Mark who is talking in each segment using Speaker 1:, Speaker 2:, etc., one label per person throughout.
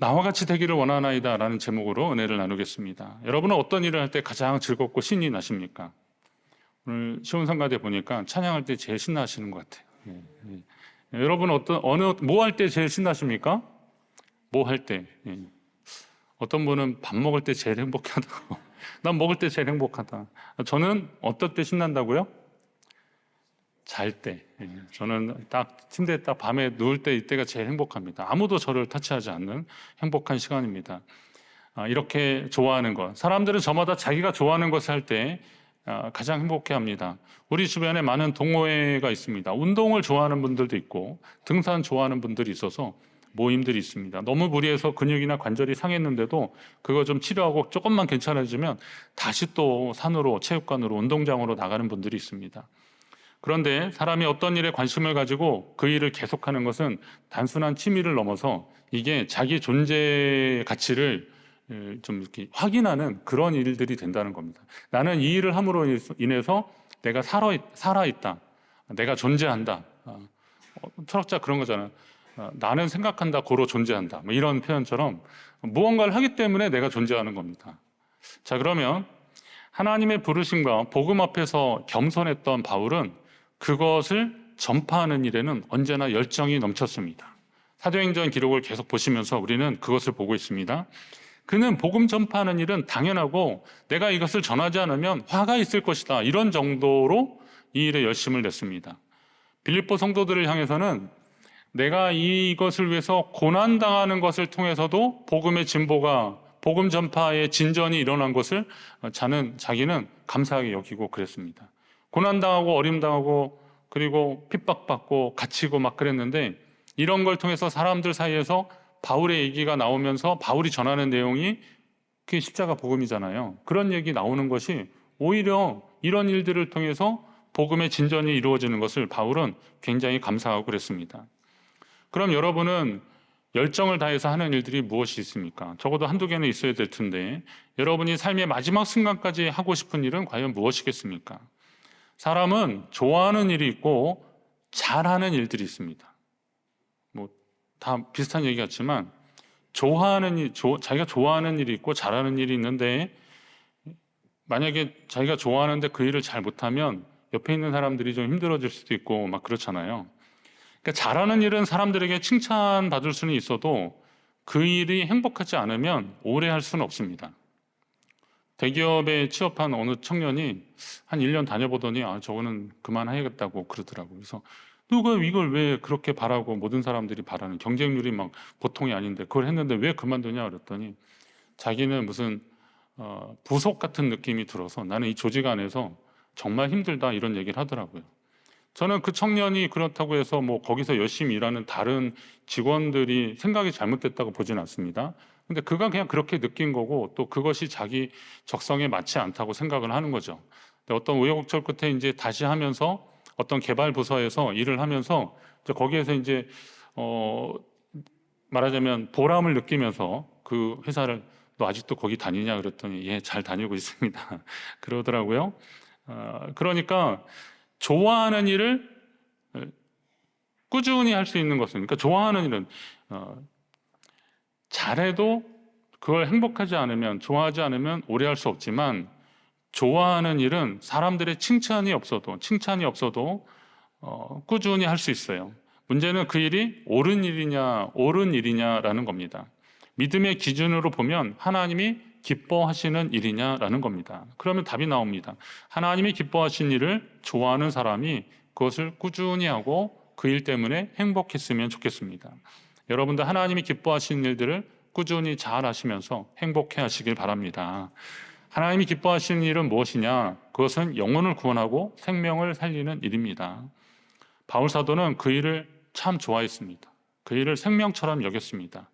Speaker 1: 나와 같이 되기를 원하나이다 라는 제목으로 은혜를 나누겠습니다. 여러분은 어떤 일을 할 때 가장 즐겁고 신이 나십니까? 오늘 시온성가대 보니까 찬양할 때 제일 신나시는 것 같아요. 여러분은 뭐 할 때 제일 신나십니까? 뭐 할 때? 어떤 분은 밥 먹을 때 제일 행복하다고. 난 먹을 때 제일 행복하다. 저는 어떨 때 신난다고요? 잘 때. 저는 딱 침대에 딱 밤에 누울 때 이때가 제일 행복합니다. 아무도 저를 터치하지 않는 행복한 시간입니다. 이렇게 좋아하는 것. 사람들은 저마다 자기가 좋아하는 것을 할 때 가장 행복해합니다. 우리 주변에 많은 동호회가 있습니다. 운동을 좋아하는 분들도 있고 등산 좋아하는 분들이 있어서 모임들이 있습니다. 너무 무리해서 근육이나 관절이 상했는데도 그거 좀 치료하고 조금만 괜찮아지면 다시 또 산으로 체육관으로 운동장으로 나가는 분들이 있습니다. 그런데 사람이 어떤 일에 관심을 가지고 그 일을 계속하는 것은 단순한 취미를 넘어서 이게 자기 존재 가치를 좀 이렇게 확인하는 그런 일들이 된다는 겁니다. 나는 이 일을 함으로 인해서 내가 살아있다. 내가 존재한다. 철학자 그런 거잖아요. 나는 생각한다, 고로 존재한다. 뭐 이런 표현처럼 무언가를 하기 때문에 내가 존재하는 겁니다. 자, 그러면 하나님의 부르심과 복음 앞에서 겸손했던 바울은 그것을 전파하는 일에는 언제나 열정이 넘쳤습니다. 사도행전 기록을 계속 보시면서 우리는 그것을 보고 있습니다. 그는 복음 전파하는 일은 당연하고 내가 이것을 전하지 않으면 화가 있을 것이다. 이런 정도로 이 일에 열심을 냈습니다. 빌립보 성도들을 향해서는 내가 이것을 위해서 고난당하는 것을 통해서도 복음의 진보가 복음 전파의 진전이 일어난 것을 자기는 감사하게 여기고 그랬습니다. 고난당하고 어림당하고 그리고 핍박받고 갇히고 막 그랬는데 이런 걸 통해서 사람들 사이에서 바울의 얘기가 나오면서 바울이 전하는 내용이 그게 십자가 복음이잖아요. 그런 얘기 나오는 것이 오히려 이런 일들을 통해서 복음의 진전이 이루어지는 것을 바울은 굉장히 감사하고 그랬습니다. 그럼 여러분은 열정을 다해서 하는 일들이 무엇이 있습니까? 적어도 한두 개는 있어야 될 텐데 여러분이 삶의 마지막 순간까지 하고 싶은 일은 과연 무엇이겠습니까? 사람은 좋아하는 일이 있고 잘하는 일들이 있습니다. 뭐 다 비슷한 얘기 같지만 자기가 좋아하는 일이 있고 잘하는 일이 있는데 만약에 자기가 좋아하는데 그 일을 잘 못하면 옆에 있는 사람들이 좀 힘들어질 수도 있고 막 그렇잖아요. 그러니까 잘하는 일은 사람들에게 칭찬받을 수는 있어도 그 일이 행복하지 않으면 오래 할 수는 없습니다. 대기업에 취업한 어느 청년이 한 1년 다녀보더니 저거는 그만해야겠다고 그러더라고요. 그래서 누가 이걸 왜 그렇게 바라고 모든 사람들이 바라는 경쟁률이 막 보통이 아닌데 그걸 했는데 왜 그만두냐 그랬더니 자기는 무슨 부속 같은 느낌이 들어서 나는 이 조직 안에서 정말 힘들다 이런 얘기를 하더라고요. 저는 그 청년이 그렇다고 해서 뭐 거기서 열심히 일하는 다른 직원들이 생각이 잘못됐다고 보진 않습니다. 근데 그가 그냥 그렇게 느낀 거고 또 그것이 자기 적성에 맞지 않다고 생각을 하는 거죠. 근데 어떤 우여곡절 끝에 이제 다시 하면서 어떤 개발 부서에서 일을 하면서 거기에서 이제 말하자면 보람을 느끼면서 그 회사를 너 아직도 거기 다니냐 그랬더니 예, 잘 다니고 있습니다. 그러더라고요. 그러니까 좋아하는 일을 꾸준히 할 수 있는 것은, 그러니까 좋아하는 일은 잘해도 그걸 행복하지 않으면, 좋아하지 않으면 오래 할 수 없지만 좋아하는 일은 사람들의 칭찬이 없어도 꾸준히 할 수 있어요. 문제는 그 일이 옳은 일이냐라는 겁니다. 믿음의 기준으로 보면 하나님이 기뻐하시는 일이냐라는 겁니다. 그러면 답이 나옵니다. 하나님이 기뻐하신 일을 좋아하는 사람이 그것을 꾸준히 하고 그 일 때문에 행복했으면 좋겠습니다. 여러분들 하나님이 기뻐하시는 일들을 꾸준히 잘 하시면서 행복해 하시길 바랍니다. 하나님이 기뻐하시는 일은 무엇이냐? 그것은 영혼을 구원하고 생명을 살리는 일입니다. 바울 사도는 그 일을 참 좋아했습니다. 그 일을 생명처럼 여겼습니다.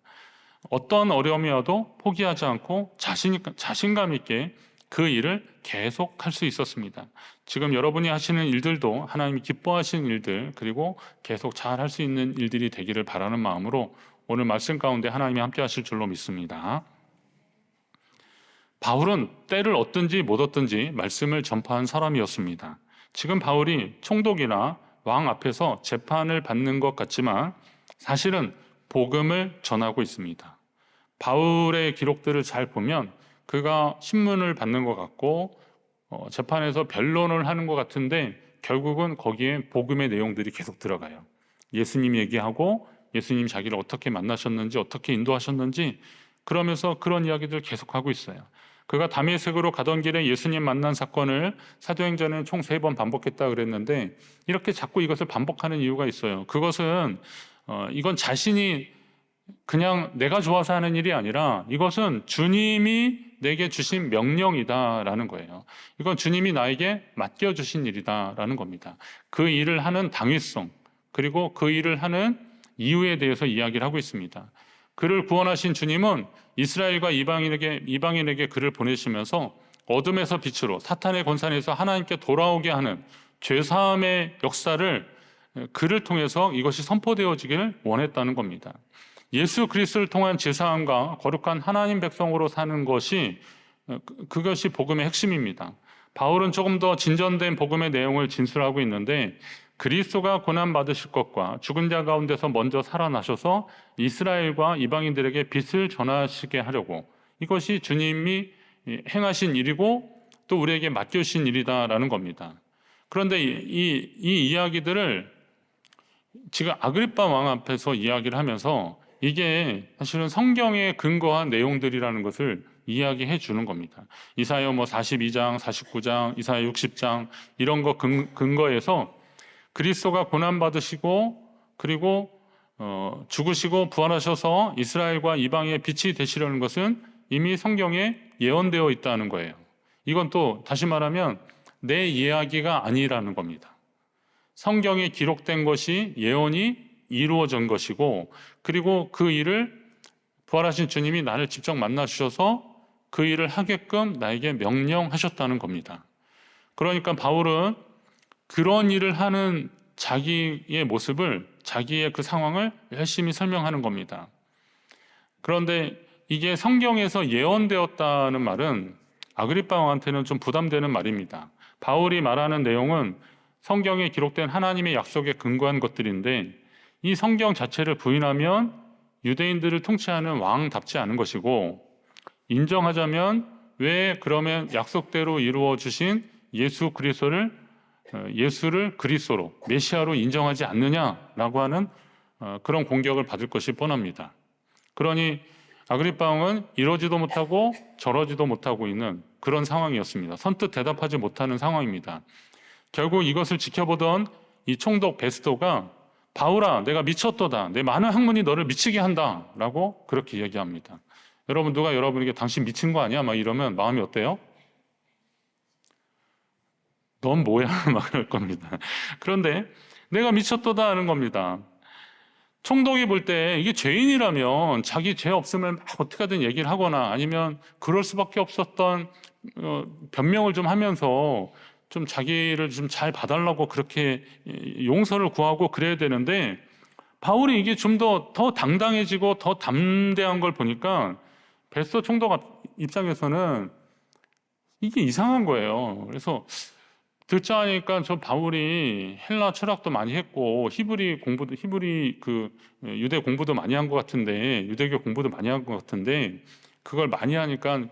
Speaker 1: 어떤 어려움이 와도 포기하지 않고 자신감 있게 그 일을 계속 할 수 있었습니다. 지금 여러분이 하시는 일들도 하나님이 기뻐하시는 일들 그리고 계속 잘 할 수 있는 일들이 되기를 바라는 마음으로 오늘 말씀 가운데 하나님이 함께 하실 줄로 믿습니다. 바울은 때를 얻든지 못 얻든지 말씀을 전파한 사람이었습니다. 지금 바울이 총독이나 왕 앞에서 재판을 받는 것 같지만 사실은 복음을 전하고 있습니다. 바울의 기록들을 잘 보면 그가 신문을 받는 것 같고 재판에서 변론을 하는 것 같은데 결국은 거기에 복음의 내용들이 계속 들어가요. 예수님 얘기하고 예수님 자기를 어떻게 만나셨는지 어떻게 인도하셨는지 그러면서 그런 이야기들을 계속하고 있어요. 그가 다메섹으로 가던 길에 예수님 만난 사건을 사도행전에는 총 3번 반복했다 그랬는데 이렇게 자꾸 이것을 반복하는 이유가 있어요. 그것은 이건 자신이 그냥 내가 좋아서 하는 일이 아니라 이것은 주님이 내게 주신 명령이다라는 거예요. 이건 주님이 나에게 맡겨주신 일이다라는 겁니다. 그 일을 하는 당위성 그리고 그 일을 하는 이유에 대해서 이야기를 하고 있습니다. 그를 구원하신 주님은 이스라엘과 이방인에게 그를 보내시면서 어둠에서 빛으로 사탄의 권세에서 하나님께 돌아오게 하는 죄사함의 역사를 그를 통해서 이것이 선포되어지기를 원했다는 겁니다. 예수 그리스도를 통한 죄사함과 거룩한 하나님 백성으로 사는 것이 그것이 복음의 핵심입니다. 바울은 조금 더 진전된 복음의 내용을 진술하고 있는데 그리스도가 고난 받으실 것과 죽은 자 가운데서 먼저 살아나셔서 이스라엘과 이방인들에게 빛을 전하시게 하려고 이것이 주님이 행하신 일이고 또 우리에게 맡겨주신 일이다라는 겁니다. 그런데 이 이야기들을 지금 아그리빠 왕 앞에서 이야기를 하면서 이게 사실은 성경에 근거한 내용들이라는 것을 이야기해 주는 겁니다. 이사야 42장, 49장, 이사야 60장 이런 거 근거해서 그리스도가 고난 받으시고 그리고 죽으시고 부활하셔서 이스라엘과 이방의 빛이 되시려는 것은 이미 성경에 예언되어 있다는 거예요. 이건 또 다시 말하면 내 이야기가 아니라는 겁니다. 성경에 기록된 것이 예언이 이루어진 것이고 그리고 그 일을 부활하신 주님이 나를 직접 만나 주셔서 그 일을 하게끔 나에게 명령하셨다는 겁니다. 그러니까 바울은 그런 일을 하는 자기의 모습을 자기의 그 상황을 열심히 설명하는 겁니다. 그런데 이게 성경에서 예언되었다는 말은 아그리빠 왕한테는 좀 부담되는 말입니다. 바울이 말하는 내용은 성경에 기록된 하나님의 약속에 근거한 것들인데 이 성경 자체를 부인하면 유대인들을 통치하는 왕답지 않은 것이고 인정하자면 왜 그러면 약속대로 이루어 주신 예수를 그리스도로 메시아로 인정하지 않느냐라고 하는 그런 공격을 받을 것이 뻔합니다. 그러니 아그리빠 왕은 이러지도 못하고 저러지도 못하고 있는 그런 상황이었습니다. 선뜻 대답하지 못하는 상황입니다. 결국 이것을 지켜보던 이 총독 베스토가 바울아 내가 미쳤도다 내 많은 학문이 너를 미치게 한다 라고 그렇게 얘기합니다. 여러분 누가 여러분에게 당신 미친 거 아니야? 막 이러면 마음이 어때요? 넌 뭐야? 막 그럴 겁니다. 그런데 내가 미쳤도다 하는 겁니다. 총독이 볼 때 이게 죄인이라면 자기 죄 없음을 막 어떻게든 얘기를 하거나 아니면 그럴 수밖에 없었던 변명을 좀 하면서 좀 자기를 좀 잘 봐달라고 그렇게 용서를 구하고 그래야 되는데 바울이 이게 좀 더 당당해지고 더 담대한 걸 보니까 베스토 총독 입장에서는 이게 이상한 거예요. 그래서 듣자 하니까 저 바울이 헬라 철학도 많이 했고 히브리 그 유대 공부도 많이 한 것 같은데 유대교 공부도 많이 한 것 같은데 그걸 많이 하니까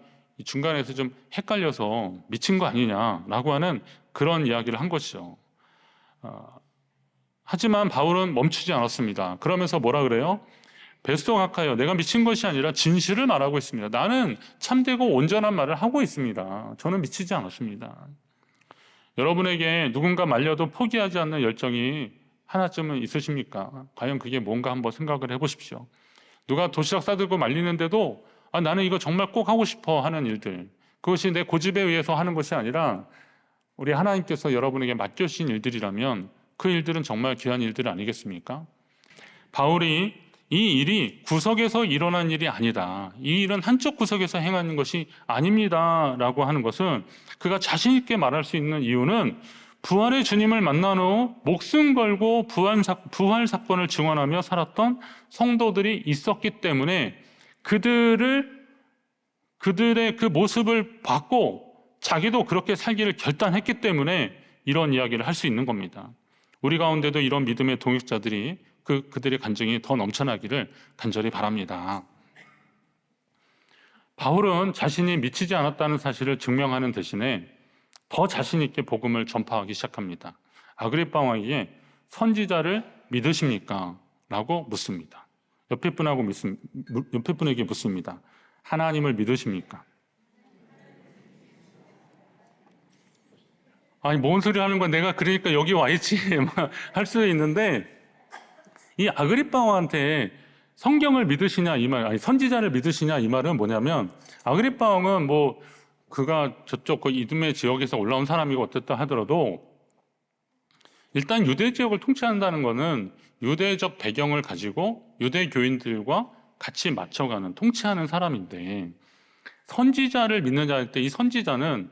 Speaker 1: 중간에서 좀 헷갈려서 미친 거 아니냐라고 하는 그런 이야기를 한 것이죠. 하지만 바울은 멈추지 않았습니다. 그러면서 뭐라 그래요? 베스토 각하여 내가 미친 것이 아니라 진실을 말하고 있습니다. 나는 참되고 온전한 말을 하고 있습니다. 저는 미치지 않았습니다. 여러분에게 누군가 말려도 포기하지 않는 열정이 하나쯤은 있으십니까? 과연 그게 뭔가 한번 생각을 해보십시오. 누가 도시락 싸들고 말리는데도 나는 이거 정말 꼭 하고 싶어 하는 일들, 그것이 내 고집에 의해서 하는 것이 아니라 우리 하나님께서 여러분에게 맡겨주신 일들이라면 그 일들은 정말 귀한 일들 아니겠습니까? 바울이 이 일이 구석에서 일어난 일이 아니다, 이 일은 한쪽 구석에서 행하는 것이 아닙니다 라고 하는 것은 그가 자신 있게 말할 수 있는 이유는 부활의 주님을 만난 후 목숨 걸고 부활 사건을 증언하며 살았던 성도들이 있었기 때문에 그들의 그 모습을 봤고 자기도 그렇게 살기를 결단했기 때문에 이런 이야기를 할 수 있는 겁니다. 우리 가운데도 이런 믿음의 동역자들이 그들의 간증이 더 넘쳐나기를 간절히 바랍니다. 바울은 자신이 미치지 않았다는 사실을 증명하는 대신에 더 자신 있게 복음을 전파하기 시작합니다. 아그리파 왕에게 선지자를 믿으십니까? 라고 묻습니다. 옆에 분에게 묻습니다. 하나님을 믿으십니까? 아니, 뭔 소리 하는 거야? 내가 그러니까 여기 와 있지. 할 수 있는데, 이 아그리파 왕한테 성경을 믿으시냐 이 말, 아니 선지자를 믿으시냐 이 말은 뭐냐면, 아그리파 왕은 뭐 그가 저쪽 그 이두메 지역에서 올라온 사람이고 어쨌다 하더라도 일단 유대 지역을 통치한다는 것은 유대적 배경을 가지고 유대 교인들과 같이 맞춰가는 통치하는 사람인데, 선지자를 믿느냐 할 때 이 선지자는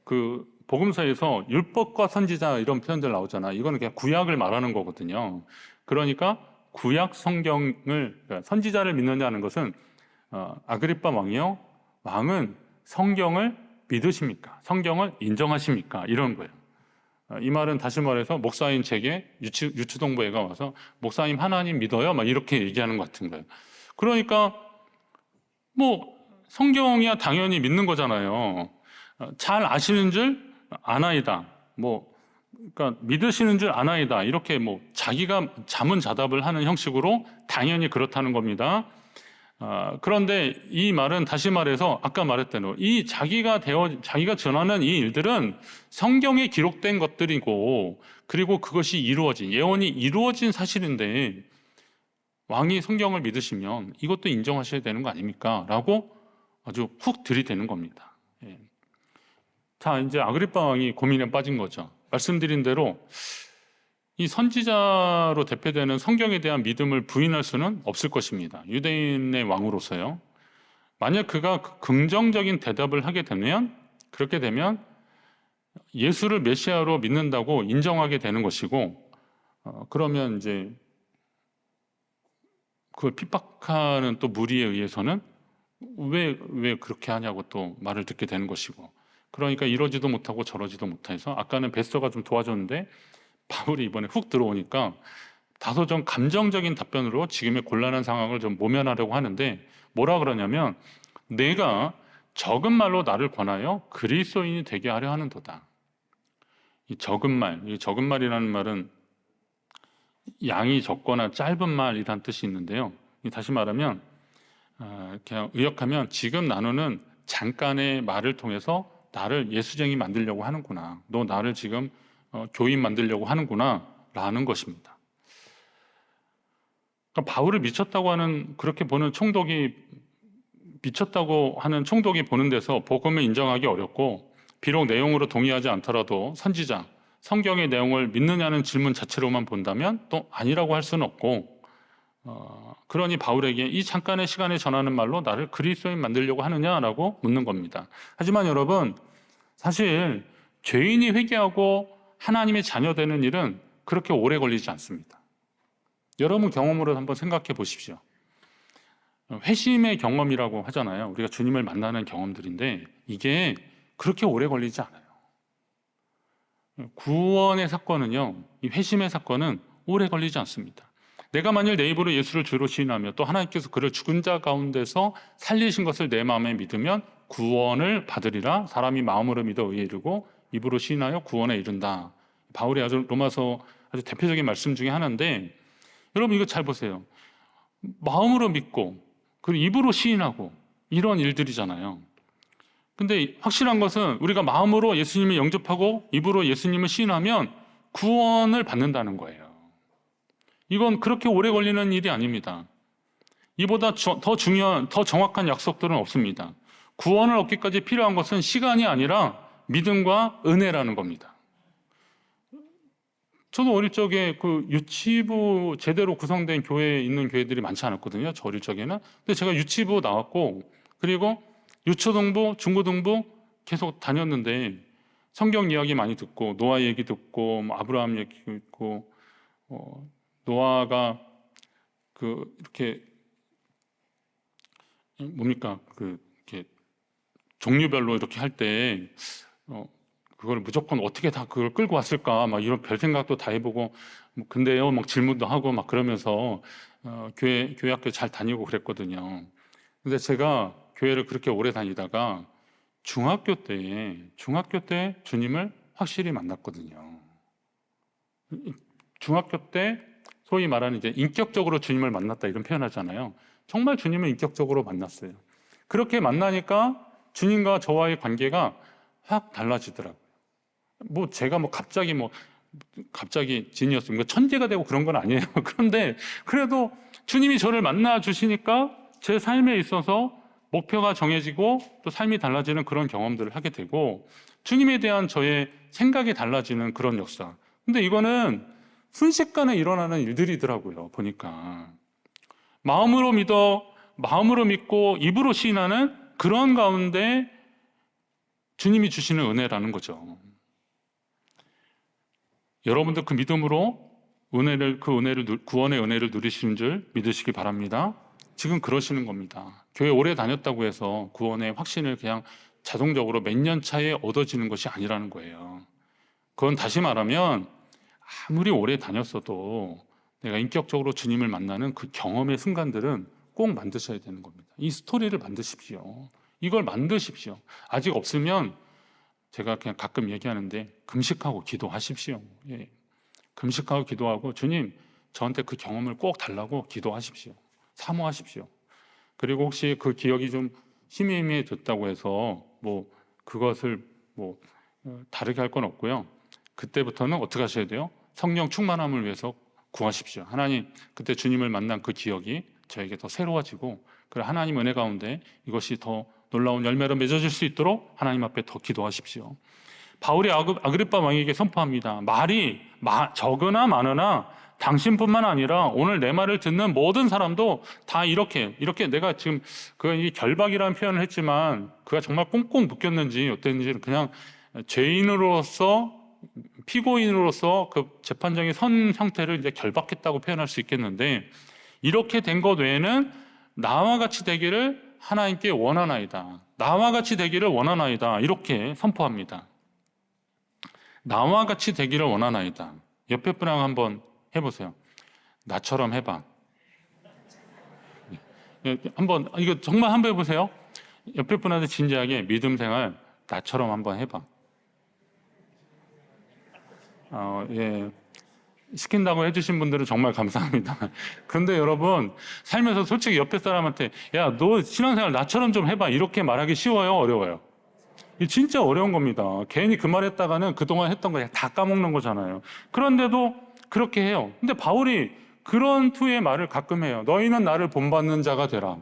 Speaker 1: 그 복음서에서 율법과 선지자 이런 표현들 나오잖아. 이거는 그냥 구약을 말하는 거거든요. 그러니까 구약 성경을, 그러니까 선지자를 믿느냐는 것은 아그리파 왕이요, 왕은 성경을 믿으십니까? 성경을 인정하십니까? 이런 거예요. 이 말은 다시 말해서 목사인 제게 유추동부회가 와서 목사님 하나님 믿어요? 막 이렇게 얘기하는 것 같은 거예요. 그러니까 뭐 성경이야 당연히 믿는 거잖아요. 잘 아시는 줄 아나이다. 뭐 그러니까 믿으시는 줄 아나이다. 이렇게 뭐 자기가 자문자답을 하는 형식으로 당연히 그렇다는 겁니다. 그런데 이 말은 다시 말해서 아까 말했대로 이 자기가 전하는 이 일들은 성경에 기록된 것들이고, 그리고 그것이 예언이 이루어진 사실인데 왕이 성경을 믿으시면 이것도 인정하셔야 되는 거 아닙니까? 라고 아주 훅 들이대는 겁니다. 예. 자, 이제 아그리파 왕이 고민에 빠진 거죠. 말씀드린 대로 이 선지자로 대표되는 성경에 대한 믿음을 부인할 수는 없을 것입니다. 유대인의 왕으로서요. 만약 그가 긍정적인 대답을 하게 되면, 그렇게 되면 예수를 메시아로 믿는다고 인정하게 되는 것이고, 그러면 이제 그걸 핍박하는 또 무리에 의해서는 왜 그렇게 하냐고 또 말을 듣게 되는 것이고, 그러니까 이러지도 못하고 저러지도 못해서 아까는 베스터가 좀 도와줬는데 바울이 이번에 훅 들어오니까 다소 좀 감정적인 답변으로 지금의 곤란한 상황을 좀 모면하려고 하는데, 뭐라 그러냐면 내가 적은 말로 나를 권하여 그리스도인이 되게 하려 하는도다. 이 적은 말이라는 말은 양이 적거나 짧은 말이란 뜻이 있는데요. 다시 말하면 그냥 의역하면 지금 나누는 잠깐의 말을 통해서 나를 예수쟁이 만들려고 하는구나. 너 나를 지금 교인 만들려고 하는구나 라는 것입니다. 그러니까 바울을 미쳤다고 하는 총독이 보는 데서 복음을 인정하기 어렵고, 비록 내용으로 동의하지 않더라도 선지자, 성경의 내용을 믿느냐는 질문 자체로만 본다면 또 아니라고 할 수는 없고, 그러니 바울에게 이 잠깐의 시간에 전하는 말로 나를 그리스도인 만들려고 하느냐라고 묻는 겁니다. 하지만 여러분, 사실 죄인이 회개하고 하나님의 자녀 되는 일은 그렇게 오래 걸리지 않습니다. 여러분 경험으로 한번 생각해 보십시오. 회심의 경험이라고 하잖아요. 우리가 주님을 만나는 경험들인데 이게 그렇게 오래 걸리지 않아요. 구원의 사건은요, 이 회심의 사건은 오래 걸리지 않습니다. 내가 만일 내 입으로 예수를 주로 시인하며 또 하나님께서 그를 죽은 자 가운데서 살리신 것을 내 마음에 믿으면 구원을 받으리라. 사람이 마음으로 믿어 의에 이르고 입으로 시인하여 구원에 이른다. 바울이 로마서 아주 대표적인 말씀 중에 하나인데, 여러분 이거 잘 보세요. 마음으로 믿고 그리고 입으로 시인하고 이런 일들이잖아요. 근데 확실한 것은 우리가 마음으로 예수님을 영접하고 입으로 예수님을 시인하면 구원을 받는다는 거예요. 이건 그렇게 오래 걸리는 일이 아닙니다. 이보다 더 중요한, 더 정확한 약속들은 없습니다. 구원을 얻기까지 필요한 것은 시간이 아니라 믿음과 은혜라는 겁니다. 저도 어릴 적에 그 유치부 제대로 구성된 교회에 있는 교회들이 많지 않았거든요. 저 어릴 적에는. 근데 제가 유치부 나왔고, 그리고 유초등부, 중고등부 계속 다녔는데 성경 이야기 많이 듣고 노아 얘기 듣고 뭐 아브라함 얘기 듣고, 노아가 이렇게 뭡니까 이렇게 종류별로 이렇게 할 때 그걸 무조건 어떻게 다 그걸 끌고 왔을까 막 이런 별 생각도 다 해보고, 근데요 막 질문도 하고 막 그러면서 교회 학교 잘 다니고 그랬거든요. 근데 제가 교회를 그렇게 오래 다니다가 중학교 때 주님을 확실히 만났거든요. 중학교 때 소위 말하는 이제 인격적으로 주님을 만났다 이런 표현하잖아요. 정말 주님을 인격적으로 만났어요. 그렇게 만나니까 주님과 저와의 관계가 확 달라지더라고요. 뭐 제가 갑자기 진이었습니다. 천재가 되고 그런 건 아니에요. 그런데 그래도 주님이 저를 만나 주시니까 제 삶에 있어서 목표가 정해지고 또 삶이 달라지는 그런 경험들을 하게 되고 주님에 대한 저의 생각이 달라지는 그런 역사. 근데 이거는 순식간에 일어나는 일들이더라고요. 보니까 마음으로 믿고 입으로 시인하는 그런 가운데 주님이 주시는 은혜라는 거죠. 여러분도 그 믿음으로 구원의 은혜를 누리시는 줄 믿으시기 바랍니다. 지금 그러시는 겁니다. 교회 오래 다녔다고 해서 구원의 확신을 그냥 자동적으로 몇 년 차에 얻어지는 것이 아니라는 거예요. 그건 다시 말하면 아무리 오래 다녔어도 내가 인격적으로 주님을 만나는 그 경험의 순간들은 꼭 만드셔야 되는 겁니다. 이 스토리를 만드십시오. 이걸 만드십시오. 아직 없으면 제가 그냥 가끔 얘기하는데 금식하고 기도하십시오. 예. 금식하고 기도하고 주님 저한테 그 경험을 꼭 달라고 기도하십시오. 사모하십시오. 그리고 혹시 그 기억이 좀 희미해졌다고 해서 그것을 다르게 할 건 없고요. 그때부터는 어떻게 하셔야 돼요? 성령 충만함을 위해서 구하십시오. 하나님, 그때 주님을 만난 그 기억이 저에게 더 새로워지고 그리고 하나님 은혜 가운데 이것이 더 놀라운 열매로 맺어질 수 있도록 하나님 앞에 더 기도하십시오. 바울이 아그리빠 왕에게 선포합니다. 말이 적으나 많으나 당신뿐만 아니라 오늘 내 말을 듣는 모든 사람도 다 이렇게 내가 지금 이 결박이라는 표현을 했지만 그가 정말 꽁꽁 묶였는지 어땠는지 그냥 피고인으로서 그 재판정의 선 상태를 이제 결박했다고 표현할 수 있겠는데 이렇게 된 것 외에는 나와 같이 되기를 하나님께 원하나이다. 나와 같이 되기를 원하나이다. 이렇게 선포합니다. 나와 같이 되기를 원하나이다. 옆에 분하고 한번 해보세요. 나처럼 해봐. 한번 이거 정말 한번 해보세요. 옆에 분한테 진지하게 믿음 생활 나처럼 한번 해봐. 예. 시킨다고 해주신 분들은 정말 감사합니다. 그런데 여러분 살면서 솔직히 옆에 사람한테 야, 너 신앙생활 나처럼 좀 해봐 이렇게 말하기 쉬워요? 어려워요? 이게 진짜 어려운 겁니다. 괜히 그 말 했다가는 그동안 했던 거 다 까먹는 거잖아요. 그런데도 그렇게 해요. 근데 바울이 그런 투의 말을 가끔 해요. 너희는 나를 본받는 자가 되라.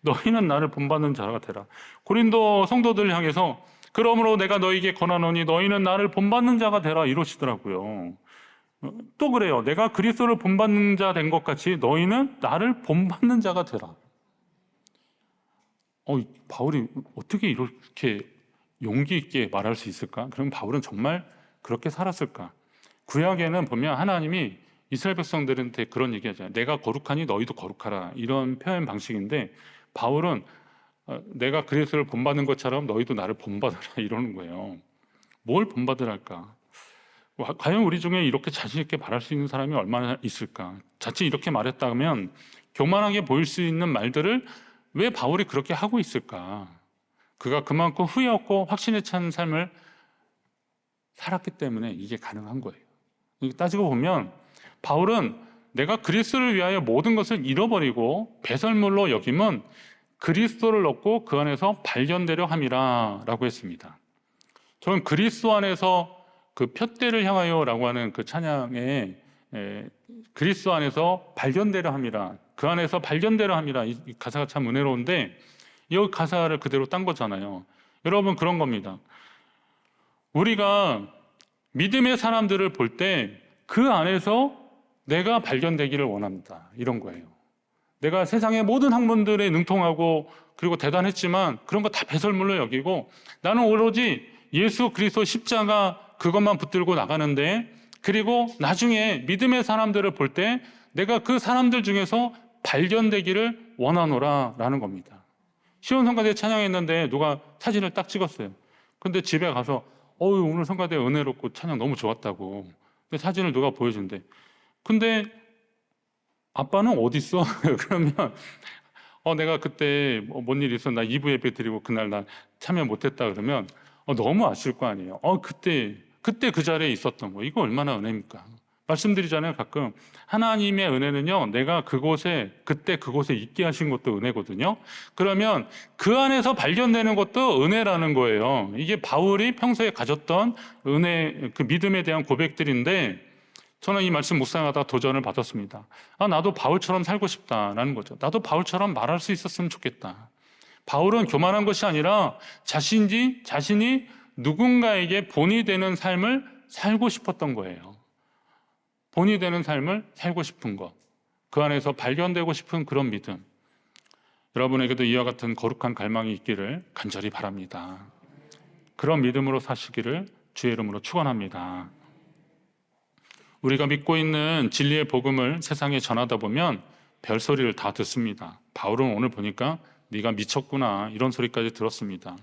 Speaker 1: 너희는 나를 본받는 자가 되라. 고린도 성도들 향해서 그러므로 내가 너희에게 권하노니 너희는 나를 본받는 자가 되라 이러시더라고요. 또 그래요. 내가 그리스도를 본받는 자 된 것 같이 너희는 나를 본받는 자가 되라. 바울이 어떻게 이렇게 용기 있게 말할 수 있을까? 그럼 바울은 정말 그렇게 살았을까? 구약에는 보면 하나님이 이스라엘 백성들한테 그런 얘기하잖아요. 내가 거룩하니 너희도 거룩하라. 이런 표현 방식인데 바울은 내가 그리스도를 본받는 것처럼 너희도 나를 본받아라 이러는 거예요. 뭘 본받으랄까? 과연 우리 중에 이렇게 자신 있게 말할 수 있는 사람이 얼마나 있을까? 자칫 이렇게 말했다면 교만하게 보일 수 있는 말들을 왜 바울이 그렇게 하고 있을까? 그가 그만큼 후회 없고 확신에 찬 삶을 살았기 때문에 이게 가능한 거예요. 따지고 보면 바울은 내가 그리스도를 위하여 모든 것을 잃어버리고 배설물로 여김은 그리스도를 얻고 그 안에서 발견되려 함이라 라고 했습니다. 저는 그리스도 안에서 그 푯대를 향하여라고 하는 그 찬양에 그리스도 안에서 발견되려 함이라, 그 안에서 발견되려 함이라, 이 가사가 참 은혜로운데 이 가사를 그대로 딴 거잖아요. 여러분 그런 겁니다. 우리가 믿음의 사람들을 볼 때 그 안에서 내가 발견되기를 원합니다. 이런 거예요. 내가 세상의 모든 학문들에 능통하고 그리고 대단했지만 그런 거 다 배설물로 여기고 나는 오로지 예수 그리스도 십자가 그것만 붙들고 나가는데, 그리고 나중에 믿음의 사람들을 볼 때 내가 그 사람들 중에서 발견되기를 원하노라 라는 겁니다. 시온성가대 찬양했는데 누가 사진을 딱 찍었어요. 근데 집에 가서 오늘 성가대 은혜롭고 찬양 너무 좋았다고. 근데 사진을 누가 보여준대. 근데 아빠는 어디 있어? 그러면 내가 그때 뭔 일이 있어, 나 2부 예배 드리고 그날 나 참여 못했다 그러면 너무 아쉬울 거 아니에요. 그때 그 자리에 있었던 거, 이거 얼마나 은혜입니까? 말씀드리잖아요. 가끔 하나님의 은혜는요, 내가 그때 그곳에 있게 하신 것도 은혜거든요. 그러면 그 안에서 발견되는 것도 은혜라는 거예요. 이게 바울이 평소에 가졌던 은혜, 그 믿음에 대한 고백들인데, 저는 이 말씀 묵상하다 도전을 받았습니다. 나도 바울처럼 살고 싶다라는 거죠. 나도 바울처럼 말할 수 있었으면 좋겠다. 바울은 교만한 것이 아니라 자신이 누군가에게 본이 되는 삶을 살고 싶었던 거예요. 본이 되는 삶을 살고 싶은 것, 그 안에서 발견되고 싶은 그런 믿음, 여러분에게도 이와 같은 거룩한 갈망이 있기를 간절히 바랍니다. 그런 믿음으로 사시기를 주의 이름으로 축원합니다. 우리가 믿고 있는 진리의 복음을 세상에 전하다 보면 별소리를 다 듣습니다. 바울은 오늘 보니까 네가 미쳤구나, 이런 소리까지 들었습니다.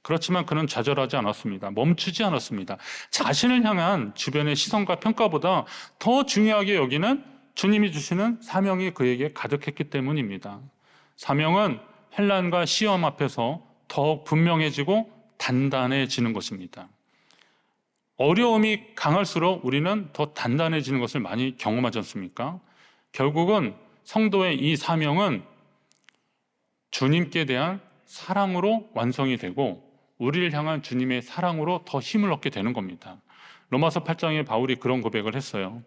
Speaker 1: 그렇지만 그는 좌절하지 않았습니다. 멈추지 않았습니다. 자신을 향한 주변의 시선과 평가보다 더 중요하게 여기는 주님이 주시는 사명이 그에게 가득했기 때문입니다. 사명은 환난과 시험 앞에서 더욱 분명해지고 단단해지는 것입니다. 어려움이 강할수록 우리는 더 단단해지는 것을 많이 경험하지 않습니까? 결국은 성도의 이 사명은 주님께 대한 사랑으로 완성이 되고 우리를 향한 주님의 사랑으로 더 힘을 얻게 되는 겁니다. 로마서 8장에 바울이 그런 고백을 했어요.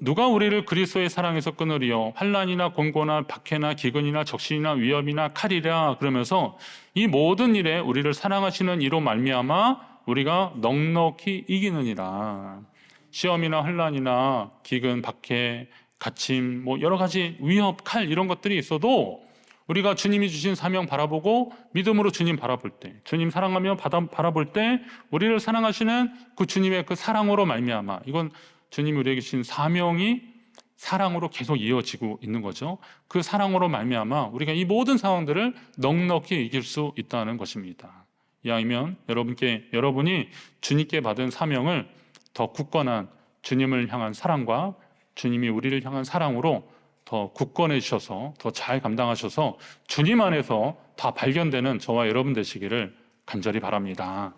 Speaker 1: 누가 우리를 그리스도의 사랑에서 끊으리요? 환난이나 곤고나 박해나 기근이나 적신이나 위협이나 칼이라. 그러면서 이 모든 일에 우리를 사랑하시는 이로 말미암아 우리가 넉넉히 이기느니라. 시험이나 환난이나 기근, 박해, 갇힘, 여러 가지 위협, 칼, 이런 것들이 있어도 우리가 주님이 주신 사명 바라보고 믿음으로 주님 바라볼 때, 주님 사랑하며 바라볼 때 우리를 사랑하시는 그 주님의 그 사랑으로 말미암아, 이건 주님이 우리에게 주신 사명이 사랑으로 계속 이어지고 있는 거죠. 그 사랑으로 말미암아 우리가 이 모든 상황들을 넉넉히 이길 수 있다는 것입니다. 이왕이면 여러분이 주님께 받은 사명을 더 굳건한 주님을 향한 사랑과 주님이 우리를 향한 사랑으로 더 굳건해지셔서 더 잘 감당하셔서 주님 안에서 다 발견되는 저와 여러분 되시기를 간절히 바랍니다.